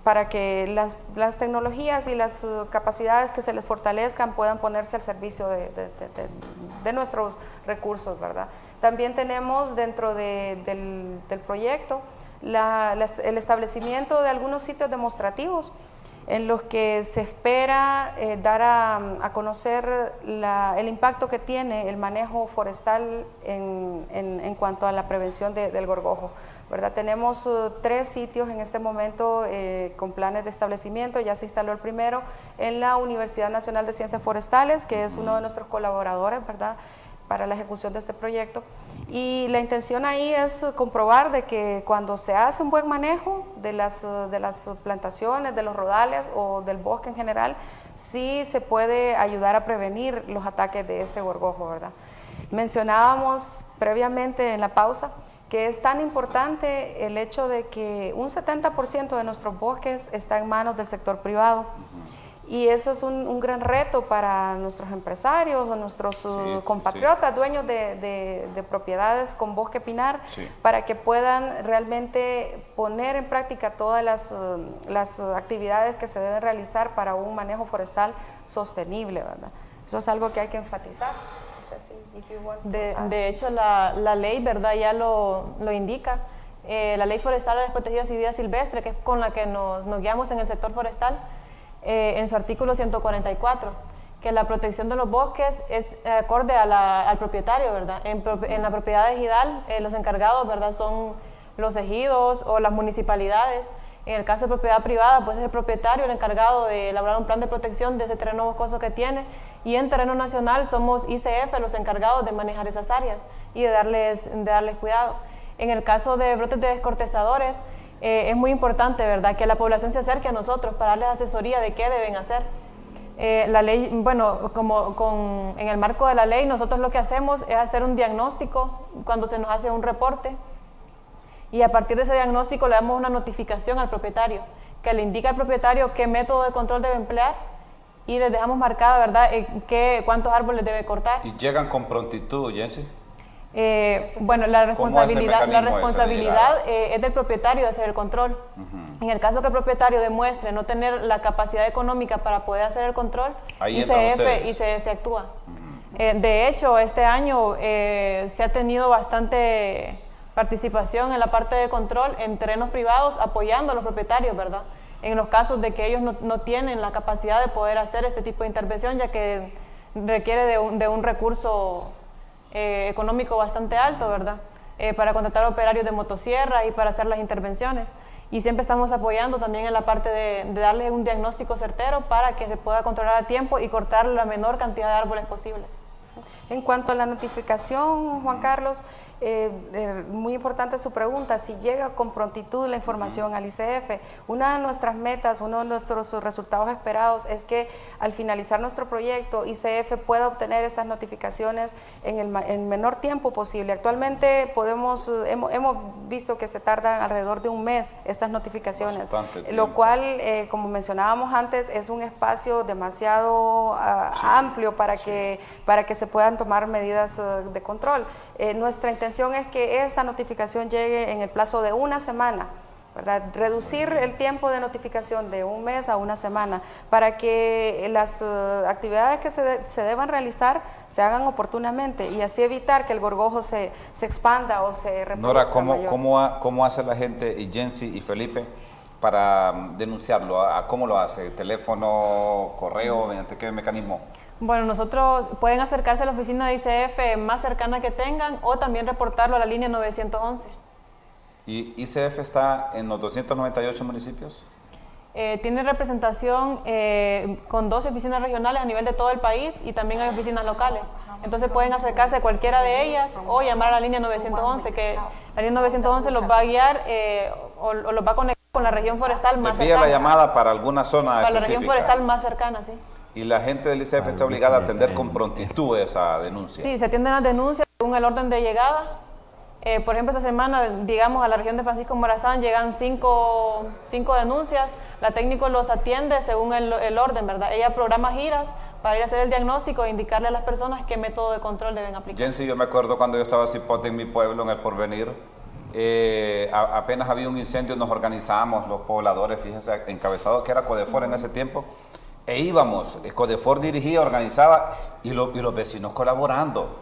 para que las tecnologías y las capacidades que se les fortalezcan puedan ponerse al servicio de nuestros recursos, ¿verdad? También tenemos dentro del proyecto el establecimiento de algunos sitios demostrativos en los que se espera dar a conocer el impacto que tiene el manejo forestal en cuanto a la prevención del gorgojo, ¿verdad? Tenemos 3 sitios en este momento con planes de establecimiento. Ya se instaló el primero en la Universidad Nacional de Ciencias Forestales, que es uno de nuestros colaboradores, ¿verdad?, para la ejecución de este proyecto. Y la intención ahí es comprobar de que cuando se hace un buen manejo de las plantaciones, de los rodales o del bosque en general, sí se puede ayudar a prevenir los ataques de este gorgojo, ¿verdad? Mencionábamos previamente en la pausa que es tan importante el hecho de que un 70% de nuestros bosques está en manos del sector privado. Y eso es un gran reto para nuestros empresarios o nuestros compatriotas, dueños de propiedades con bosque pinar, para que puedan realmente poner en práctica todas las actividades que se deben realizar para un manejo forestal sostenible, ¿verdad? Eso es algo que hay que enfatizar. De hecho, la ley, ¿verdad?, ya lo indica. La Ley Forestal de las Protegidas y Vida Silvestre, que es con la que nos guiamos en el sector forestal, en su artículo 144, que la protección de los bosques es acorde al propietario, ¿verdad? En la propiedad ejidal, los encargados, ¿verdad?, son los ejidos o las municipalidades. En el caso de propiedad privada, pues es el propietario el encargado de elaborar un plan de protección de ese terreno boscoso que tiene, y en terreno nacional somos ICF los encargados de manejar esas áreas y de darles cuidado. En el caso de brotes de descortezadores, es muy importante, ¿verdad?, que la población se acerque a nosotros para darles asesoría de qué deben hacer. La ley, bueno, en el marco de la ley, nosotros lo que hacemos es hacer un diagnóstico cuando se nos hace un reporte, y a partir de ese diagnóstico le damos una notificación al propietario, que le indica al propietario qué método de control debe emplear, y les dejamos marcada, ¿verdad?, cuántos árboles debe cortar. ¿Y llegan con prontitud, Jensi? Bueno, la responsabilidad es del propietario de hacer el control. En el caso que el propietario demuestre no tener la capacidad económica para poder hacer el control, ICF actúa. De hecho, este año se ha tenido bastante participación en la parte de control en terrenos privados, apoyando a los propietarios, ¿verdad?, en los casos de que ellos no tienen la capacidad de poder hacer este tipo de intervención, ya que requiere de un recurso económico bastante alto, ¿verdad?, para contratar operarios de motosierra y para hacer las intervenciones. Y siempre estamos apoyando también en la parte de darles un diagnóstico certero para que se pueda controlar a tiempo y cortar la menor cantidad de árboles posible. En cuanto a la notificación, Juan Carlos, muy importante su pregunta, si llega con prontitud la información al ICF. Una de nuestras metas, uno de nuestros resultados esperados es que al finalizar nuestro proyecto, ICF pueda obtener estas notificaciones en el menor tiempo posible. Actualmente hemos visto que se tardan alrededor de un mes estas notificaciones, lo cual, como mencionábamos antes, es un espacio demasiado amplio para que se puedan tomar medidas de control. Nuestra intención es que esta notificación llegue en el plazo de una semana, ¿verdad? Reducir el tiempo de notificación de un mes a una semana para que las actividades que se deban realizar se hagan oportunamente y así evitar que el gorgojo se expanda o se reproduzca. Nora, ¿cómo hace la gente, y Jensi y Felipe, para denunciarlo? ¿Cómo lo hace? ¿Teléfono, correo, mediante qué mecanismo? Bueno, nosotros pueden acercarse a la oficina de ICF más cercana que tengan o también reportarlo a la línea 911. ¿Y ICF está en los 298 municipios? Tiene representación con 12 oficinas regionales a nivel de todo el país y también hay oficinas locales. Entonces pueden acercarse a cualquiera de ellas o llamar a la línea 911, que la línea 911 los va a guiar o los va a conectar con la región forestal más cercana. Te envía la llamada para alguna zona para específica. La región forestal más cercana, sí. ¿Y la gente del ICF está obligada a atender con prontitud esa denuncia? Sí, se atienden las denuncias según el orden de llegada. Por ejemplo, esta semana, digamos, a la región de Francisco Morazán llegan cinco denuncias. La técnico los atiende según el orden, ¿verdad? Ella programa giras para ir a hacer el diagnóstico e indicarle a las personas qué método de control deben aplicar. Jensi, yo me acuerdo cuando yo estaba cipote en mi pueblo, en El Porvenir, apenas había un incendio, nos organizamos los pobladores, fíjense, encabezado que era Codefor en ese tiempo, e íbamos, Codefor dirigía, organizaba, y los vecinos colaborando.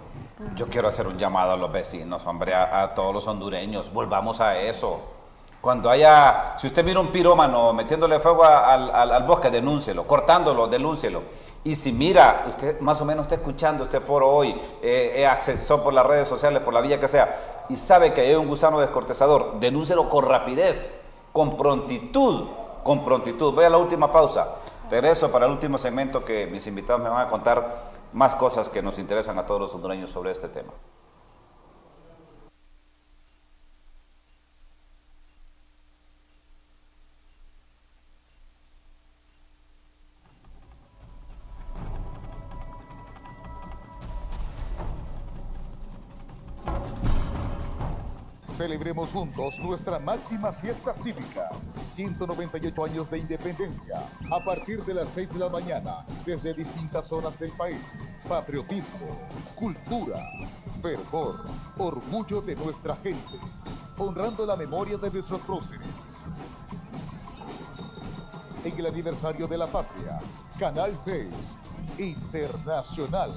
Yo quiero hacer un llamado a los vecinos, hombre, a todos los hondureños, volvamos a eso. Cuando haya, si usted mira un pirómano metiéndole fuego al bosque, denúncielo, cortándolo, denúncielo. Y si mira, usted más o menos está escuchando este foro hoy, accesó por las redes sociales, por la vía que sea, y sabe que hay un gusano descortezador, denúncielo con rapidez, con prontitud, con prontitud. Voy a la última pausa. Regreso para el último segmento que mis invitados me van a contar más cosas que nos interesan a todos los hondureños sobre este tema. Celebremos juntos nuestra máxima fiesta cívica, 198 años de independencia, a partir de las 6 de la mañana, desde distintas zonas del país. Patriotismo, cultura, fervor, orgullo de nuestra gente, honrando la memoria de nuestros próceres. En el aniversario de la patria, Canal 6 Internacional.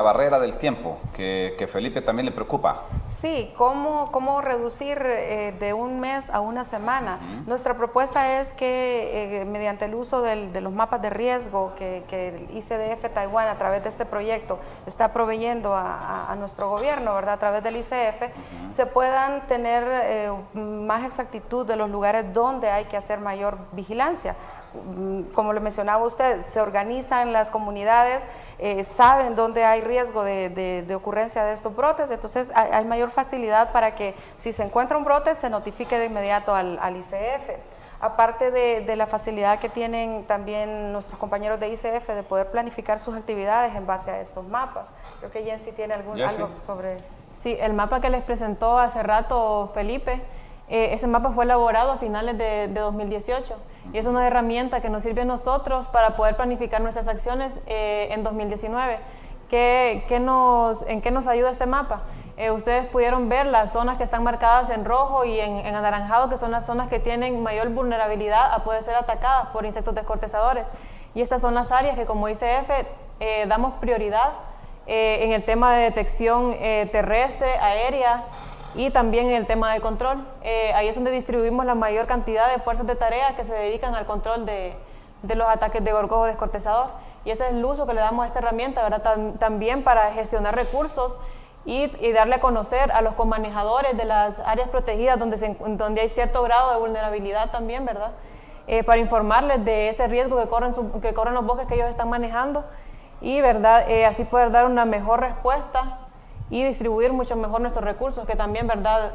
La barrera del tiempo, que Felipe también le preocupa. Sí, ¿cómo reducir de un mes a una semana? Nuestra propuesta es que mediante el uso de los mapas de riesgo que el ICDF Taiwán a través de este proyecto está proveyendo a nuestro gobierno, ¿verdad? A través del ICF, se puedan tener más exactitud de los lugares donde hay que hacer mayor vigilancia. Como le mencionaba usted, se organizan las comunidades, saben dónde hay riesgo de ocurrencia de estos brotes, entonces hay mayor facilidad para que si se encuentra un brote se notifique de inmediato al ICF. Aparte de la facilidad que tienen también nuestros compañeros de ICF de poder planificar sus actividades en base a estos mapas. Creo que Jensi tiene algo sobre... Sí, el mapa que les presentó hace rato Felipe, ese mapa fue elaborado a finales de 2018 y es una herramienta que nos sirve a nosotros para poder planificar nuestras acciones en 2019. ¿En qué nos ayuda este mapa? Ustedes pudieron ver las zonas que están marcadas en rojo y en anaranjado, que son las zonas que tienen mayor vulnerabilidad a poder ser atacadas por insectos descortezadores. Y estas son las áreas que como ICF damos prioridad en el tema de detección terrestre, aérea, y también en el tema de control. Ahí es donde distribuimos la mayor cantidad de fuerzas de tarea que se dedican al control de los ataques de gorgojo descortezador. Y ese es el uso que le damos a esta herramienta, ¿verdad? También para gestionar recursos y darle a conocer a los comanejadores de las áreas protegidas donde hay cierto grado de vulnerabilidad también, ¿verdad? Para informarles de ese riesgo que corren los bosques que ellos están manejando y, ¿verdad? Así poder dar una mejor respuesta y distribuir mucho mejor nuestros recursos, que también, ¿verdad?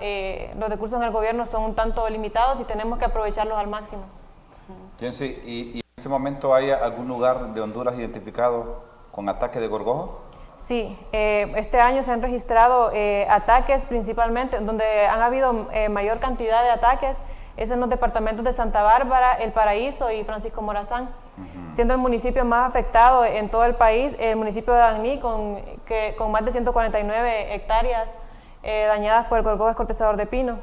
Los recursos en el gobierno son un tanto limitados y tenemos que aprovecharlos al máximo. Jensi, ¿y en este momento hay algún lugar de Honduras identificado con ataque de gorgojo? Sí, este año se han registrado ataques principalmente, donde han habido mayor cantidad de ataques, es en los departamentos de Santa Bárbara, El Paraíso y Francisco Morazán, siendo el municipio más afectado en todo el país, el municipio de Dagny, con más de 149 hectáreas dañadas por el gorgojo descortezador de pino.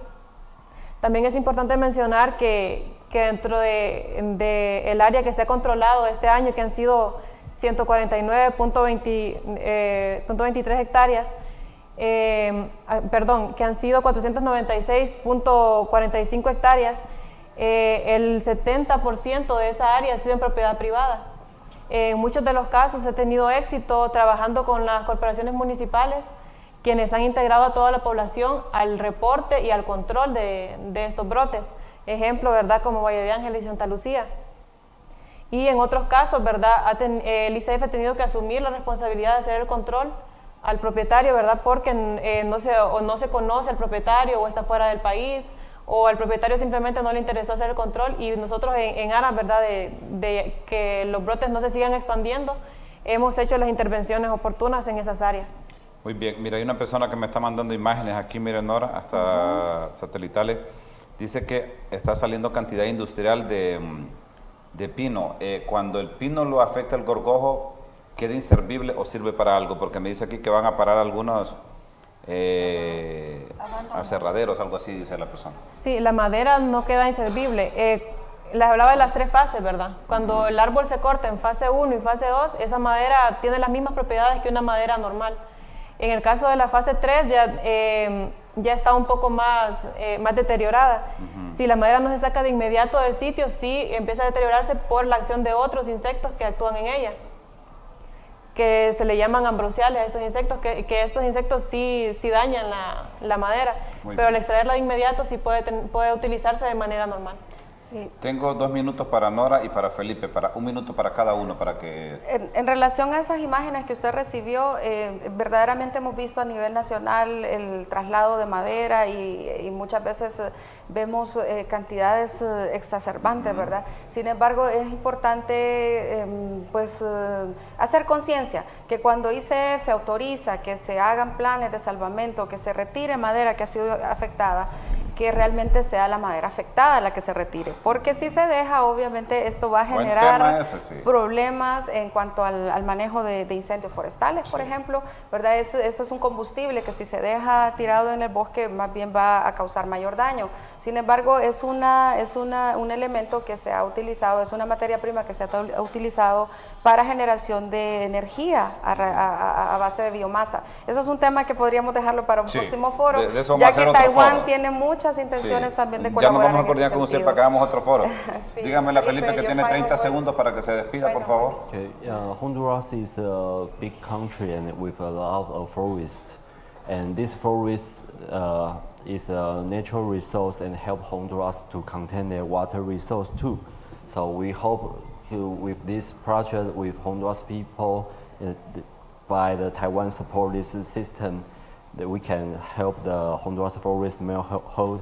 También es importante mencionar que dentro del área que se ha controlado este año, que han sido 149.23 hectáreas, que han sido 496.45 hectáreas, el 70% de esa área ha sido en propiedad privada. En muchos de los casos he tenido éxito trabajando con las corporaciones municipales, quienes han integrado a toda la población al reporte y al control de estos brotes. Ejemplo, ¿verdad?, como Valle de Ángeles y Santa Lucía. Y en otros casos, ¿verdad?, el ICF ha tenido que asumir la responsabilidad de hacer el control al propietario, ¿verdad?, porque no se conoce al propietario o está fuera del país, o al propietario simplemente no le interesó hacer el control, y nosotros en aras, ¿verdad?, de que los brotes no se sigan expandiendo, hemos hecho las intervenciones oportunas en esas áreas. Muy bien, mira, hay una persona que me está mandando imágenes aquí, miren, Nora, hasta satelitales, dice que está saliendo cantidad industrial de pino. Cuando el pino lo afecta el gorgojo, ¿queda inservible o sirve para algo? Porque me dice aquí que van a parar algunos aserraderos, algo así, dice la persona. Sí, la madera no queda inservible. Les hablaba de las tres fases, ¿verdad? Cuando el árbol se corta en fase 1 y fase 2, esa madera tiene las mismas propiedades que una madera normal. En el caso de la fase 3 ya está un poco más deteriorada. Si la madera no se saca de inmediato del sitio, sí empieza a deteriorarse por la acción de otros insectos que actúan en ella, que se le llaman ambrosiales a estos insectos, que estos insectos sí dañan la madera, pero al extraerla de inmediato sí puede utilizarse de manera normal. Sí. Tengo 2 minutos para Nora y para Felipe, 1 minuto para cada uno para que... En relación a esas imágenes que usted recibió, verdaderamente hemos visto a nivel nacional el traslado de madera y muchas veces vemos cantidades exacerbantes, ¿verdad? Sin embargo, es importante hacer conciencia que cuando ICF autoriza que se hagan planes de salvamento, que se retire madera que ha sido afectada, que realmente sea la madera afectada la que se retire, porque si se deja, obviamente esto va a generar problemas en cuanto al manejo de incendios forestales, por ejemplo, ¿verdad? Eso es un combustible que si se deja tirado en el bosque más bien va a causar mayor daño. Sin embargo, es un elemento que se ha utilizado, es una materia prima que se ha utilizado para generación de energía a base de biomasa. Eso es un tema que podríamos dejarlo para un próximo foro, ya que Taiwán tiene muchas intenciones también de colaborar. Ya nos vamos a coordinar con usted para que hagamos otro foro. Sí. Dígame, Felipe, que tiene 30 segundos para que se despida, por favor. Okay. Honduras is a big country and with a lot of forests, and this forest is a natural resource and help Honduras to contain their water resource too. So we hope with this project with Honduras people, by the Taiwan support this system, that we can help the Honduras forest more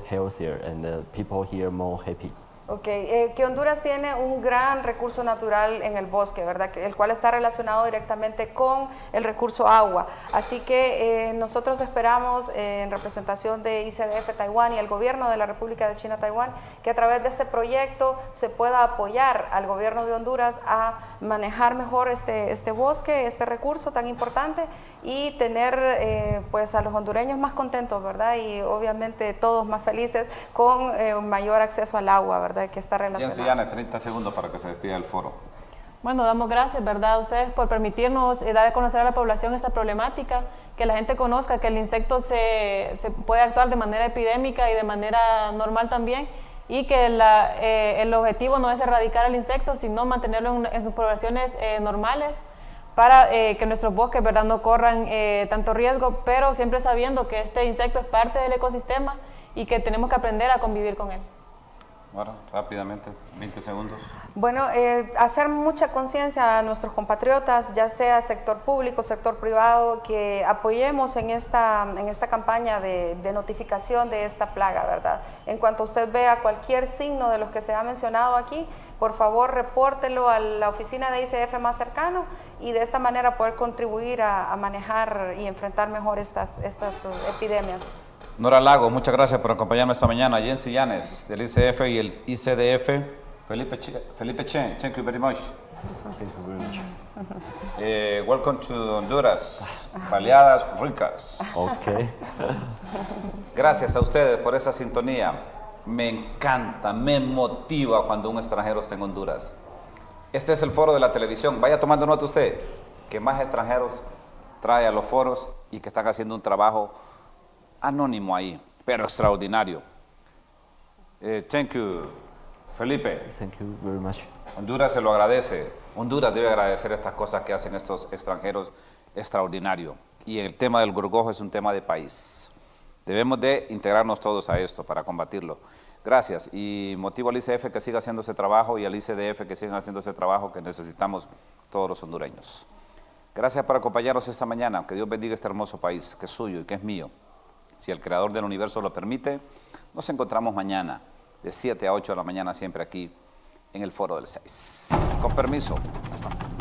healthier and the people here more happy. Okay, que Honduras tiene un gran recurso natural en el bosque, ¿verdad? El cual está relacionado directamente con el recurso agua. Así que nosotros esperamos, en representación de ICDF Taiwán y el gobierno de la República de China Taiwán, que a través de este proyecto se pueda apoyar al gobierno de Honduras a manejar mejor este bosque, este recurso tan importante, y tener pues a los hondureños más contentos, ¿verdad? Y obviamente todos más felices con mayor acceso al agua, ¿verdad? Que está relacionado. Jensy, 30 segundos para que se despida el foro. Bueno, damos gracias, ¿verdad?, a ustedes por permitirnos dar a conocer a la población esta problemática, que la gente conozca que el insecto se puede actuar de manera epidémica y de manera normal también, y que el objetivo no es erradicar al insecto, sino mantenerlo en sus poblaciones normales, para que nuestros bosques, ¿verdad?, no corran tanto riesgo, pero siempre sabiendo que este insecto es parte del ecosistema y que tenemos que aprender a convivir con él. Bueno, rápidamente, 20 segundos. Bueno, hacer mucha conciencia a nuestros compatriotas, ya sea sector público, sector privado, que apoyemos en esta campaña de notificación de esta plaga, ¿verdad? En cuanto usted vea cualquier signo de los que se ha mencionado aquí, por favor repórtelo a la oficina de ICF más cercano, y de esta manera poder contribuir a manejar y enfrentar mejor estas epidemias. Nora Lago, muchas gracias por acompañarme esta mañana. Jensy Llanes, del ICF y el ICDF. Felipe Chen, thank you very much. Thank you very much. Welcome to Honduras, baleadas ricas. Okay. Gracias a ustedes por esa sintonía. Me encanta, me motiva cuando un extranjero está en Honduras. Este es el foro de la televisión. Vaya tomando nota usted, que más extranjeros trae a los foros y que están haciendo un trabajo anónimo ahí, pero extraordinario. Thank you, Felipe. Thank you very much. Honduras se lo agradece. Honduras debe agradecer estas cosas que hacen estos extranjeros extraordinario. Y el tema del gorgojo es un tema de país. Debemos de integrarnos todos a esto para combatirlo. Gracias, y motivo al ICF que siga haciendo ese trabajo y al ICDF que sigan haciendo ese trabajo que necesitamos todos los hondureños. Gracias por acompañarnos esta mañana. Que Dios bendiga este hermoso país que es suyo y que es mío. Si el Creador del Universo lo permite, nos encontramos mañana de 7 a 8 de la mañana, siempre aquí en el Foro del 6. Con permiso, hasta mañana.